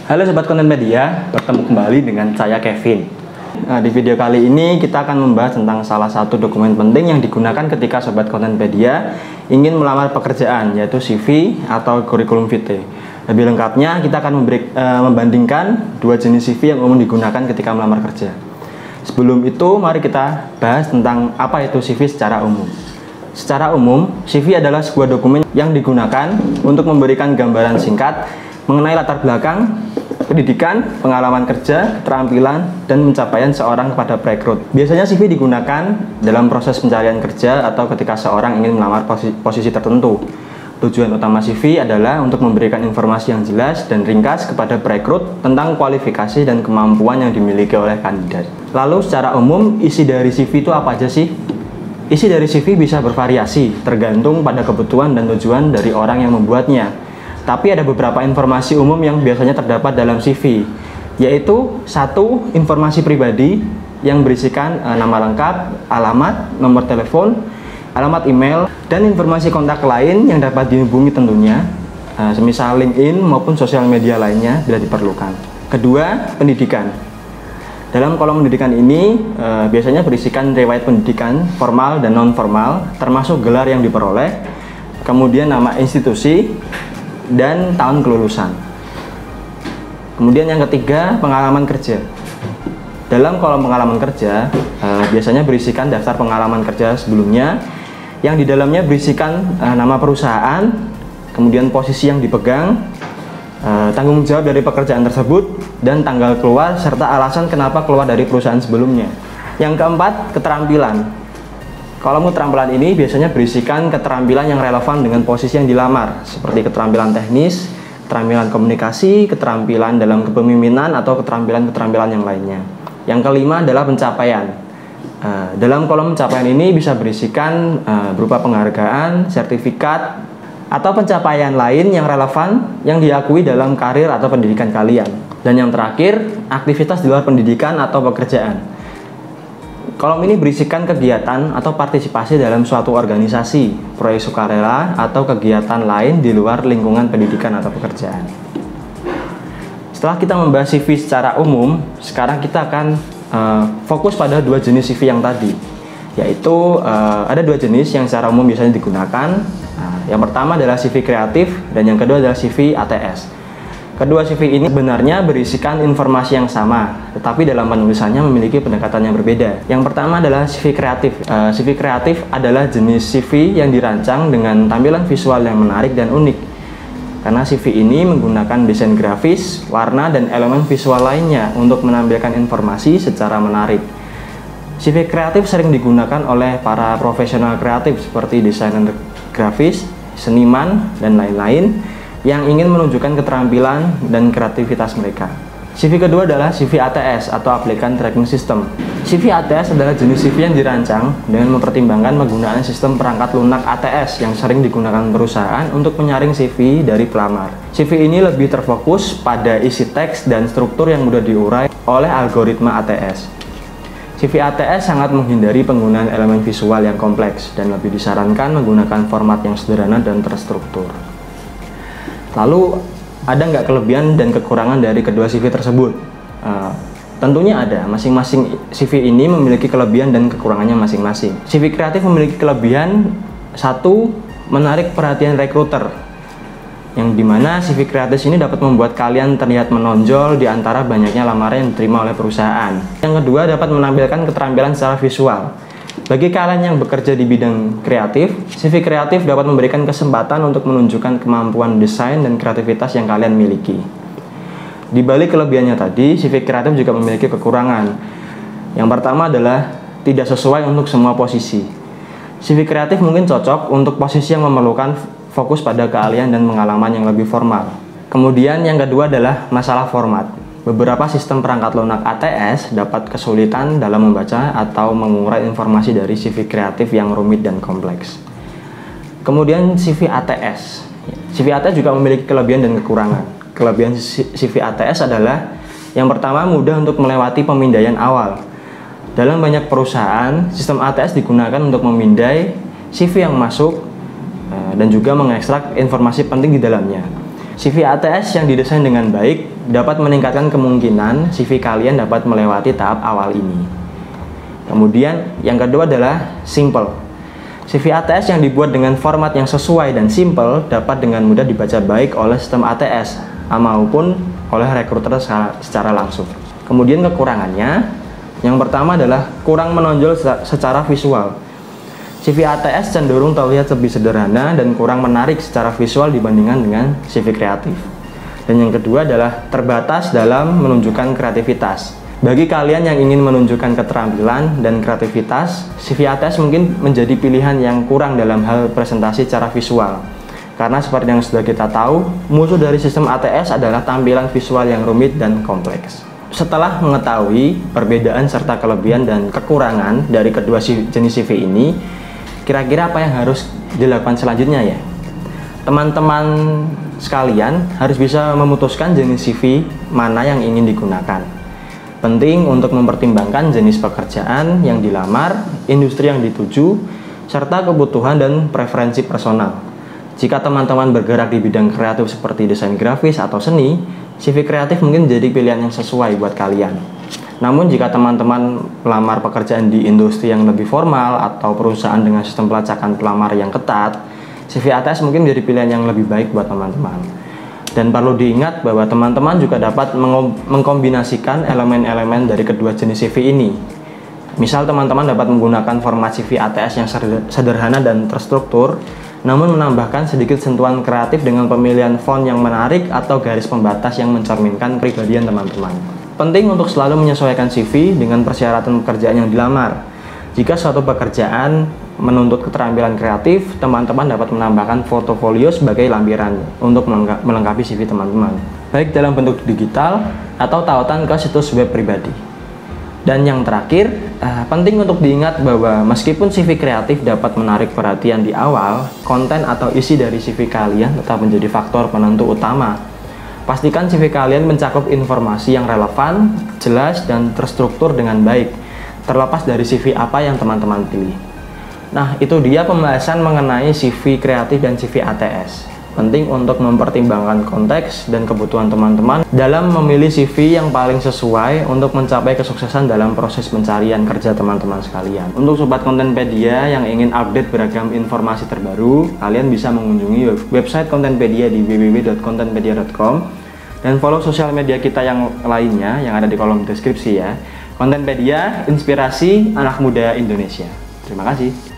Halo Sobat Konten Media, bertemu kembali dengan saya Kevin. Di video kali ini kita akan membahas tentang salah satu dokumen penting yang digunakan ketika Sobat Konten Media ingin melamar pekerjaan, yaitu CV atau Curriculum Vitae. Lebih lengkapnya kita akan membandingkan dua jenis CV yang umum digunakan ketika melamar kerja. Sebelum itu mari kita bahas tentang apa itu CV secara umum. Secara umum, CV adalah sebuah dokumen yang digunakan untuk memberikan gambaran singkat mengenai latar belakang, pendidikan, pengalaman kerja, keterampilan, dan pencapaian seorang kepada perekrut. Biasanya CV digunakan dalam proses pencarian kerja atau ketika seorang ingin melamar posisi tertentu. Tujuan utama CV adalah untuk memberikan informasi yang jelas dan ringkas kepada perekrut tentang kualifikasi dan kemampuan yang dimiliki oleh kandidat. Lalu secara umum, isi dari CV itu apa aja sih? Isi dari CV bisa bervariasi, tergantung pada kebutuhan dan tujuan dari orang yang membuatnya. Tapi ada beberapa informasi umum yang biasanya terdapat dalam CV, yaitu satu, informasi pribadi yang berisikan nama lengkap, alamat, nomor telepon, alamat email, dan informasi kontak lain yang dapat dihubungi tentunya, semisal LinkedIn maupun sosial media lainnya bila diperlukan. Kedua, pendidikan. Dalam kolom pendidikan ini biasanya berisikan riwayat pendidikan formal dan non-formal, termasuk gelar yang diperoleh, kemudian nama institusi, dan tahun kelulusan. Kemudian yang ketiga, pengalaman kerja. Dalam kolom pengalaman kerja biasanya berisikan daftar pengalaman kerja sebelumnya, yang di dalamnya berisikan nama perusahaan, kemudian posisi yang dipegang, tanggung jawab dari pekerjaan tersebut, dan tanggal keluar serta alasan kenapa keluar dari perusahaan sebelumnya. Yang keempat, keterampilan. Kolom keterampilan ini biasanya berisikan keterampilan yang relevan dengan posisi yang dilamar, seperti keterampilan teknis, keterampilan komunikasi, keterampilan dalam kepemimpinan, atau keterampilan-keterampilan yang lainnya. Yang kelima adalah pencapaian. Dalam kolom pencapaian ini bisa berisikan berupa penghargaan, sertifikat, atau pencapaian lain yang relevan yang diakui dalam karir atau pendidikan kalian. Dan yang terakhir, aktivitas di luar pendidikan atau pekerjaan. Kolom ini berisikan kegiatan atau partisipasi dalam suatu organisasi, proyek sukarela, atau kegiatan lain di luar lingkungan pendidikan atau pekerjaan. Setelah kita membahas CV secara umum, sekarang kita akan fokus pada dua jenis CV yang tadi, yaitu ada dua jenis yang secara umum biasanya digunakan. Yang pertama adalah CV kreatif dan yang kedua adalah CV ATS. Kedua CV ini sebenarnya berisikan informasi yang sama, tetapi dalam penulisannya memiliki pendekatan yang berbeda. Yang pertama adalah CV kreatif. CV kreatif adalah jenis CV yang dirancang dengan tampilan visual yang menarik dan unik. Karena CV ini menggunakan desain grafis, warna, dan elemen visual lainnya untuk menampilkan informasi secara menarik. CV kreatif sering digunakan oleh para profesional kreatif seperti desainer grafis, seniman, dan lain-lain yang ingin menunjukkan keterampilan dan kreativitas mereka. CV kedua adalah CV ATS atau Applicant Tracking System. CV ATS adalah jenis CV yang dirancang dengan mempertimbangkan penggunaan sistem perangkat lunak ATS yang sering digunakan perusahaan untuk menyaring CV dari pelamar. CV ini lebih terfokus pada isi teks dan struktur yang mudah diurai oleh algoritma ATS. CV ATS sangat menghindari penggunaan elemen visual yang kompleks dan lebih disarankan menggunakan format yang sederhana dan terstruktur. Lalu, ada nggak kelebihan dan kekurangan dari kedua CV tersebut? Tentunya ada, masing-masing CV ini memiliki kelebihan dan kekurangannya masing-masing. CV kreatif memiliki kelebihan, satu, menarik perhatian rekruter, yang dimana CV kreatif ini dapat membuat kalian terlihat menonjol di antara banyaknya lamaran yang diterima oleh perusahaan. Yang kedua, dapat menampilkan keterampilan secara visual. Bagi kalian yang bekerja di bidang kreatif, CV kreatif dapat memberikan kesempatan untuk menunjukkan kemampuan desain dan kreativitas yang kalian miliki. Di balik kelebihannya tadi, CV kreatif juga memiliki kekurangan. Yang pertama adalah tidak sesuai untuk semua posisi. CV kreatif mungkin cocok untuk posisi yang memerlukan fokus pada keahlian dan pengalaman yang lebih formal. Kemudian yang kedua adalah masalah format. Beberapa sistem perangkat lunak ATS dapat kesulitan dalam membaca atau mengurai informasi dari CV kreatif yang rumit dan kompleks. Kemudian CV ATS. CV ATS juga memiliki kelebihan dan kekurangan. Kelebihan CV ATS adalah yang pertama, mudah untuk melewati pemindaian awal. Dalam banyak perusahaan, sistem ATS digunakan untuk memindai CV yang masuk dan juga mengekstrak informasi penting di dalamnya. CV ATS yang didesain dengan baik dapat meningkatkan kemungkinan CV kalian dapat melewati tahap awal ini. Kemudian yang kedua adalah simple. CV ATS yang dibuat dengan format yang sesuai dan simple dapat dengan mudah dibaca baik oleh sistem ATS maupun oleh rekruter secara langsung. Kemudian kekurangannya, yang pertama adalah kurang menonjol secara visual. CV ATS cenderung terlihat lebih sederhana dan kurang menarik secara visual dibandingkan dengan CV kreatif. Dan yang kedua adalah terbatas dalam menunjukkan kreativitas. Bagi kalian yang ingin menunjukkan keterampilan dan kreativitas, CV ATS mungkin menjadi pilihan yang kurang dalam hal presentasi secara visual. Karena seperti yang sudah kita tahu, musuh dari sistem ATS adalah tampilan visual yang rumit dan kompleks. Setelah mengetahui perbedaan serta kelebihan dan kekurangan dari kedua jenis CV ini, kira-kira apa yang harus dilakukan selanjutnya ya? Teman-teman sekalian harus bisa memutuskan jenis CV mana yang ingin digunakan. Penting untuk mempertimbangkan jenis pekerjaan yang dilamar, industri yang dituju, serta kebutuhan dan preferensi personal. Jika teman-teman bergerak di bidang kreatif seperti desain grafis atau seni, CV kreatif mungkin menjadi pilihan yang sesuai buat kalian. Namun jika teman-teman melamar pekerjaan di industri yang lebih formal atau perusahaan dengan sistem pelacakan pelamar yang ketat, CV ATS mungkin menjadi pilihan yang lebih baik buat teman-teman. Dan perlu diingat bahwa teman-teman juga dapat mengkombinasikan elemen-elemen dari kedua jenis CV ini. Misal teman-teman dapat menggunakan format CV ATS yang sederhana dan terstruktur, namun menambahkan sedikit sentuhan kreatif dengan pemilihan font yang menarik atau garis pembatas yang mencerminkan kepribadian teman-teman. Penting untuk selalu menyesuaikan CV dengan persyaratan pekerjaan yang dilamar. Jika suatu pekerjaan menuntut keterampilan kreatif, teman-teman dapat menambahkan portofolio sebagai lampiran untuk melengkapi CV teman-teman, baik dalam bentuk digital atau tautan ke situs web pribadi. Dan yang terakhir, penting untuk diingat bahwa meskipun CV kreatif dapat menarik perhatian di awal, konten atau isi dari CV kalian tetap menjadi faktor penentu utama. Pastikan CV kalian mencakup informasi yang relevan, jelas, dan terstruktur dengan baik, terlepas dari CV apa yang teman-teman pilih. Nah, itu dia pembahasan mengenai CV kreatif dan CV ATS. Penting untuk mempertimbangkan konteks dan kebutuhan teman-teman dalam memilih CV yang paling sesuai untuk mencapai kesuksesan dalam proses pencarian kerja teman-teman sekalian. Untuk Sobat Kontenpedia yang ingin update beragam informasi terbaru, kalian bisa mengunjungi website Kontenpedia di www.kontenpedia.com dan follow sosial media kita yang lainnya yang ada di kolom deskripsi ya. Kontenpedia, inspirasi anak muda Indonesia. Terima kasih.